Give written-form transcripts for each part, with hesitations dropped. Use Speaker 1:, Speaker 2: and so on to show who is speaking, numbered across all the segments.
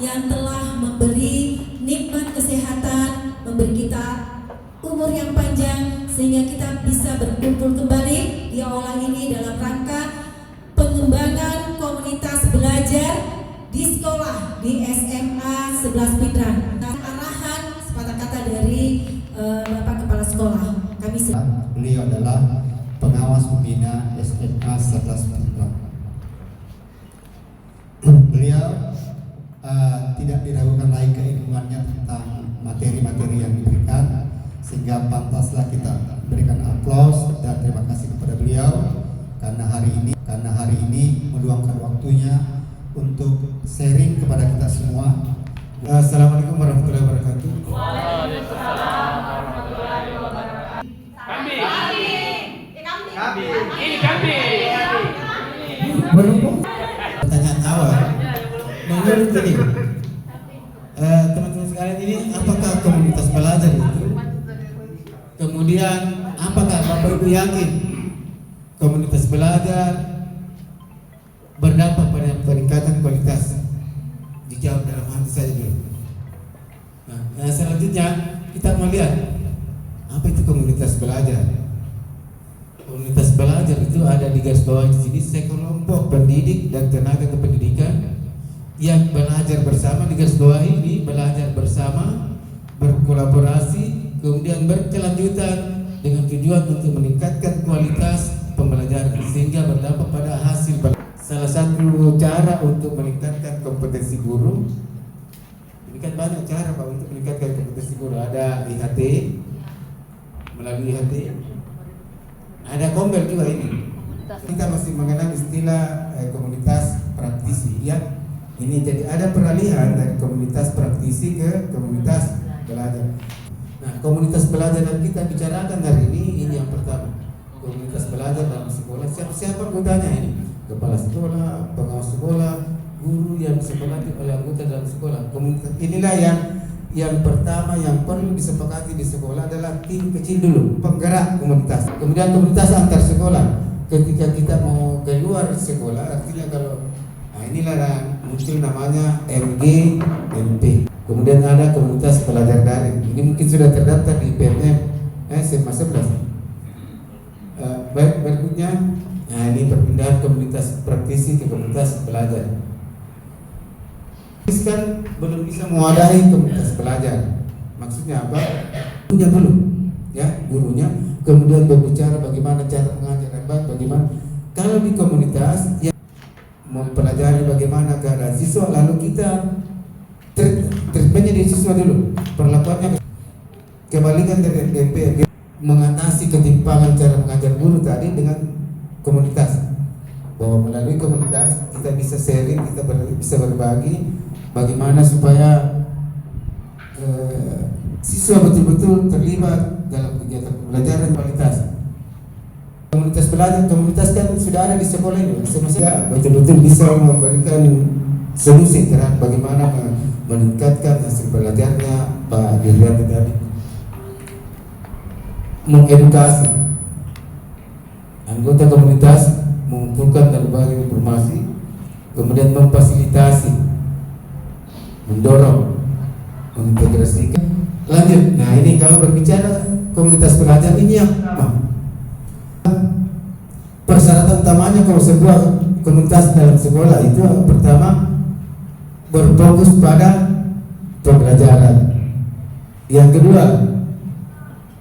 Speaker 1: yang telah memberi nikmat kesehatan, memberi kita umur yang panjang sehingga kita bisa berkumpul kembali di aula ini dalam rangka pengembangan komunitas belajar di sekolah di SMA 11 Pindrang. Arahan sepatah kata dari Bapak Kepala Sekolah.
Speaker 2: Beliau adalah pengawas pembina SMA 11 Pindrang. Beliau tidak diragukan lagi keilmuannya tentang materi-materi yang diberikan, sehingga pantaslah kita berikan aplaus dan terima kasih kepada beliau karena hari ini meluangkan waktunya untuk sharing kepada kita semua. Assalamualaikum warahmatullahi wabarakatuh.
Speaker 3: Waalaikumsalam warahmatullahi wabarakatuh.
Speaker 2: Pertanyaan awal, menurut ini, teman-teman sekalian, ini apakah komunitas belajar itu? Kemudian apakah Bapak Ibu yakin komunitas belajar berdampak pada peningkatan kualitas? Dijawab dalam hati saja dulu. Nah, selanjutnya kita melihat apa itu komunitas belajar. Komunitas belajar itu ada di garis bawah di sini, sekelompok pendidik dan tenaga kependidikan yang belajar bersama. Di garis bawah ini belajar bersama, berkolaborasi, kemudian berkelanjutan dengan tujuan untuk meningkatkan kualitas pembelajaran sehingga berdampak pada hasil. Salah satu cara untuk meningkatkan kompetensi guru, ini kan banyak cara Pak untuk meningkatkan kompetensi guru. Ada IHT, melalui IHT, ada Kombel juga ini. Kita masih mengenal istilah komunitas praktisi, ya. Ini jadi ada peralihan dari komunitas praktisi ke komunitas belajar. Nah, komunitas belajar yang kita bicarakan hari ini yang pertama, komunitas belajar dalam sekolah. Siapa anggotanya ini? Kepala sekolah, pengawas sekolah, guru yang disepakati oleh anggota dalam sekolah. Komunitas inilah yang pertama yang perlu disepakati di sekolah adalah tim kecil dulu, penggerak komunitas. Kemudian komunitas antar sekolah. Ketika kita mau keluar sekolah, artinya kalau inilah yang muncul namanya MG, MP. Kemudian ada komunitas pelajar daring. Ini mungkin sudah terdaftar di PMM SMA 11. Baik, berikutnya, nah ini perpindahan komunitas praktisi ke komunitas belajar. Kan belum bisa mewadahi komunitas belajar. Maksudnya apa? Gurunya dulu, ya, gurunya. Kemudian berbicara bagaimana cara mengajar yang baik, bagaimana. Kalau di komunitas yang mempelajari bagaimana keadaan siswa, lalu kita treatmentnya di siswa dulu, perlakuannya. Kebalikan dari DPR, mengatasi ketimpangan cara mengajar guru tadi dengan komunitas, bahwa melalui komunitas kita bisa sharing, kita bisa berbagi bagaimana supaya siswa betul-betul terlibat dalam kegiatan pembelajaran kualitas. Komunitas belajar, komunitas kan sudah ada di sekolah ini, semestinya betul-betul bisa memberikan solusi terhadap bagaimana meningkatkan hasil belajarnya Pak Diryanto tadi. Mengedukasi anggota komunitas, mengumpulkan berbagai informasi, kemudian memfasilitasi, mendorong, mengintegrasikan. Lanjut, nah ini kalau berbicara komunitas belajar ini yang persyaratan utamanya kalau sebuah komunitas dalam sekolah itu pertama berfokus pada pembelajaran, yang kedua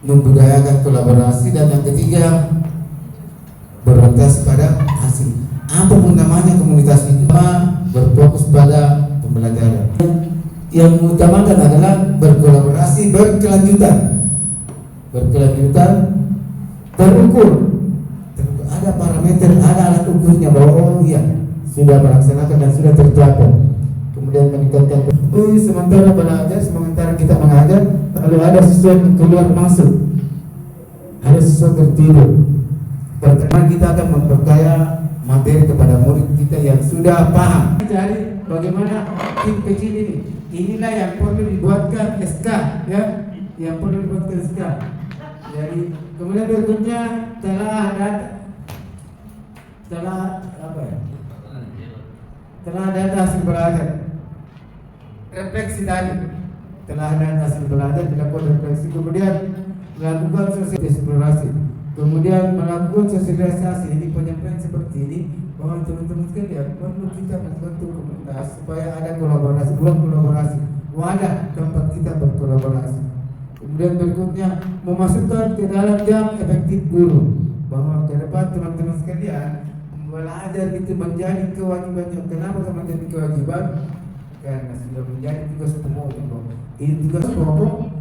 Speaker 2: membudayakan kolaborasi, dan yang ketiga berorientasi pada hasil. Apapun namanya komunitas itu berfokus pada pembelajaran. Yang mengutamakan adalah berkolaborasi, berkelanjutan, terukur. Ada parameter, ada alat ukurnya bahwa oh iya sudah melaksanakan dan sudah tercapai. Kemudian meningkatkan. Sementara belajar, sementara kita mengajar, lalu ada siswa yang keluar masuk, ada siswa tertidur. Pertama kita akan memperkaya materi kepada murid kita yang sudah paham. Jadi bagaimana tim kecil ini? Inilah yang perlu dibuatkan SK, ya, yang perlu dibuatkan SK. Jadi kemudian berikutnya telah data hasil belajar. refleksi tadi. Telah ada hasil belajar dilakukan refleksi, kemudian melakukan sosial eksplorasi, kemudian melakukan sosialisasi. Ini penyampaian seperti ini bahwa teman-teman sekalian perlu kita membentuk komunitas supaya ada kolaborasi, ruang kolaborasi, wadah tempat kita berkolaborasi. Kemudian berikutnya memasukkan ke dalam jam efektif guru, bahwa ke depan teman-teman sekalian belajar itu menjadi kewajibannya. Kenapa menjadi kewajiban? Karena sudah menjadi tugas pokok. Ini tugas pokok.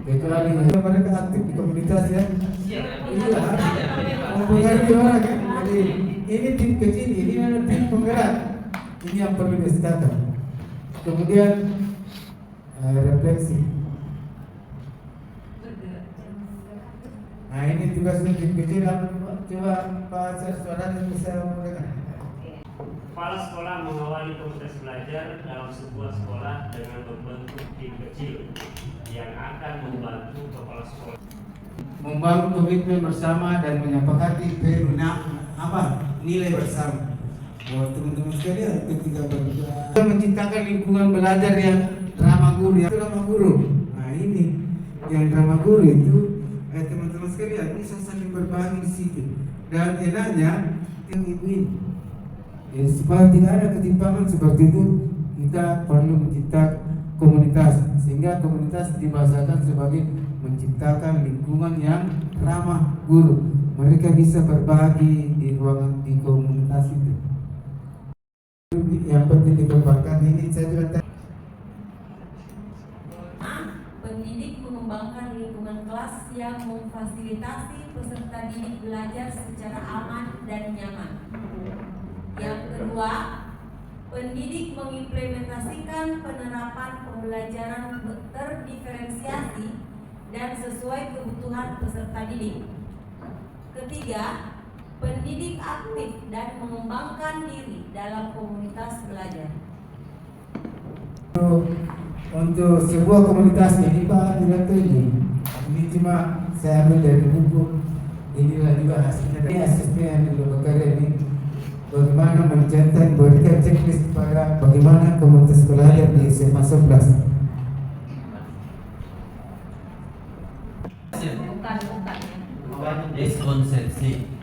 Speaker 2: Kecuali mereka aktif di komunitas ya. Iya, mempengaruhi orang kan. Jadi ini tim kecil, ini adalah tim penggerak. Ini yang perlu disetakan. Kemudian refleksi. Nah ini tugasnya tim kecil. Coba Pak Saudara yang bisa menggunakan.
Speaker 4: Kepala sekolah mengawali proses belajar dalam sebuah sekolah dengan membentuk tim kecil yang akan membantu kepala sekolah
Speaker 2: Membangun komitmen bersama dan menyepakati nilai bersama. Buat teman-teman sekalian ketika belajar menciptakan lingkungan belajar yang ramah guru, Nah ini yang ramah guru itu teman-teman sekalian bisa saling berbagi di situ. Dan enaknya yang ibu ini. Jadi supaya tidak ada ketimpangan seperti itu, kita perlu menciptakan komunitas, sehingga komunitas dibahasakan sebagai menciptakan lingkungan yang ramah guru. Mereka bisa berbagi di ruangan di komunitas itu. Yang penting dikembangkan ini saya juga
Speaker 5: pendidik mengembangkan lingkungan kelas yang memfasilitasi peserta didik belajar secara aman dan nyaman. Yang kedua, pendidik mengimplementasikan penerapan pembelajaran terdiferensiasi dan sesuai kebutuhan peserta didik. Ketiga, pendidik aktif dan mengembangkan diri dalam komunitas belajar.
Speaker 2: Untuk sebuah komunitas ini Pak Direktur ini cuma saya ambil dari buku. Inilah juga hasilnya dari asesmen yang bekerja ini. Bagaimana mencetak berikan checklist kepada bagaimana komunitas belajar di SMA 11.
Speaker 5: Bukan
Speaker 3: Diskonsepsi.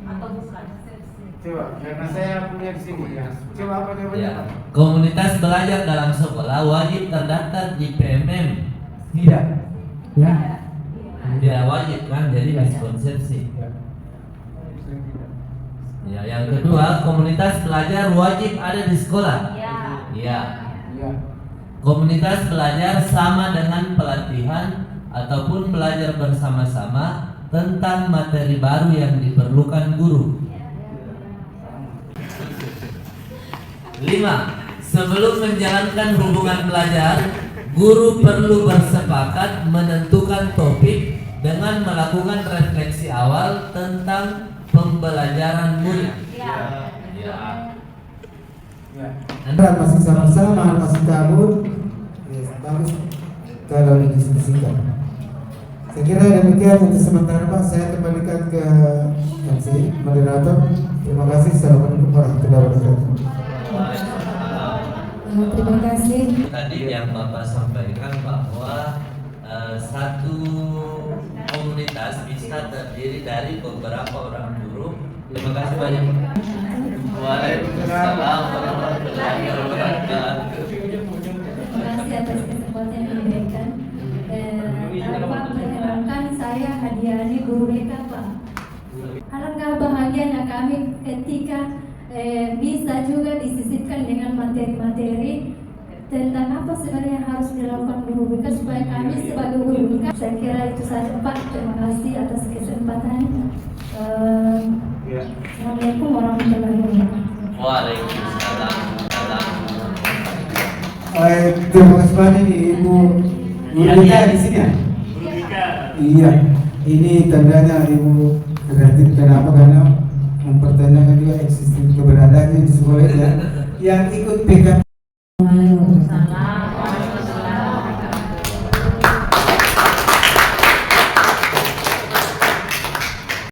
Speaker 5: atau bukan.
Speaker 2: Coba, karena saya punya di sini ya. Coba apa jawabannya?
Speaker 3: Ya. Komunitas belajar dalam sekolah wajib terdaftar di PMM.
Speaker 2: Tidak. Ya.
Speaker 3: Tidak wajib kan, jadi miskonsepsi. Ya, yang kedua, komunitas belajar wajib ada di sekolah.
Speaker 5: Ya.
Speaker 3: Ya.
Speaker 2: Ya.
Speaker 3: Komunitas belajar sama dengan pelatihan ataupun belajar bersama-sama tentang materi baru yang diperlukan guru. 5. Sebelum menjalankan hubungan belajar, guru perlu bersepakat menentukan topik dengan melakukan refleksi awal tentang pembelajaran murid.
Speaker 5: Ya.
Speaker 3: Ya.
Speaker 2: Ya. Anda masih sama-sama, masih kabur. Ya, bagus kalau didiskusikan. Saya kira demikian untuk sementara Pak. Saya kembalikan ke MC moderator. Terima kasih. Assalamualaikum warahmatullahi wabarakatuh.
Speaker 1: Terima kasih.
Speaker 3: Tadi yang Bapak sampaikan bahwa satu komunitas bisa terdiri dari beberapa orang guru. Terima kasih banyak. Waalaikumsalam warahmatullahi wabarakatuh.
Speaker 6: Terima kasih atas kesempatan yang diberikan. Tanpa mengherankan saya hadiahnya guru BK Pak. Alangkah bahagianya kami ketika bisa juga disisipkan dengan materi-materi tentang apa sebenarnya yang harus dilakukan guru BK supaya kami sebagai guru BK. Saya kira itu saja Pak. Terima kasih atas kesempatannya. Assalamualaikum warahmatullahi wabarakatuh.
Speaker 3: Waalaikumsalam.
Speaker 2: Terima kasih banyak nih Ibu Gurika di sini ya? Iya, ini tandanya Ibu kreatif. Kenapa? Karena mempertanyakan juga eksistensi keberadaannya di sekolah ya. Yang ikut PKP